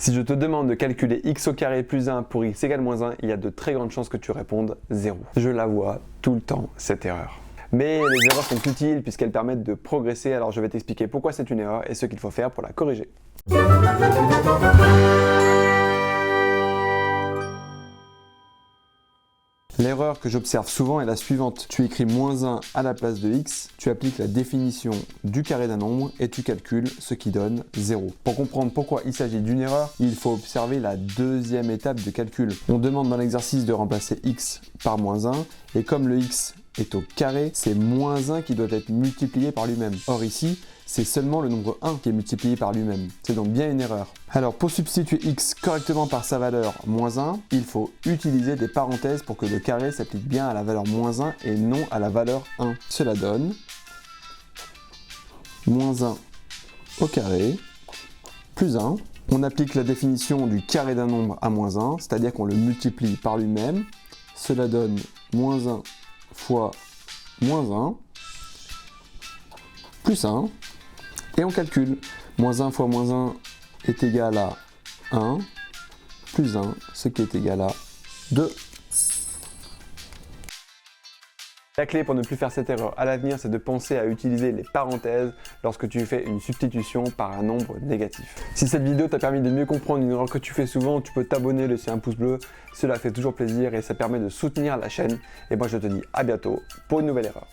Si je te demande de calculer x au carré plus 1 pour x égale moins 1, il y a de très grandes chances que tu répondes 0. Je la vois tout le temps, cette erreur. Mais les erreurs sont utiles puisqu'elles permettent de progresser, alors je vais t'expliquer pourquoi c'est une erreur et ce qu'il faut faire pour la corriger. L'erreur que j'observe souvent est la suivante. Tu écris moins 1 à la place de x, tu appliques la définition du carré d'un nombre et tu calcules ce qui donne 0. Pour comprendre pourquoi il s'agit d'une erreur, il faut observer la deuxième étape de calcul. On demande dans l'exercice de remplacer x par moins 1 et comme le x est au carré, c'est moins 1 qui doit être multiplié par lui-même. Or ici, c'est seulement le nombre 1 qui est multiplié par lui-même. C'est donc bien une erreur. Alors pour substituer x correctement par sa valeur moins 1, il faut utiliser des parenthèses pour que le carré s'applique bien à la valeur moins 1 et non à la valeur 1. Cela donne moins 1 au carré plus 1. On applique la définition du carré d'un nombre à moins 1, c'est-à-dire qu'on le multiplie par lui-même. Cela donne moins 1 fois moins 1 plus 1. Et on calcule. Moins 1 fois moins 1 est égal à 1 plus 1, ce qui est égal à 2. La clé pour ne plus faire cette erreur à l'avenir, c'est de penser à utiliser les parenthèses lorsque tu fais une substitution par un nombre négatif. Si cette vidéo t'a permis de mieux comprendre une erreur que tu fais souvent, tu peux t'abonner, laisser un pouce bleu, cela fait toujours plaisir et ça permet de soutenir la chaîne. Et moi je te dis à bientôt pour une nouvelle erreur.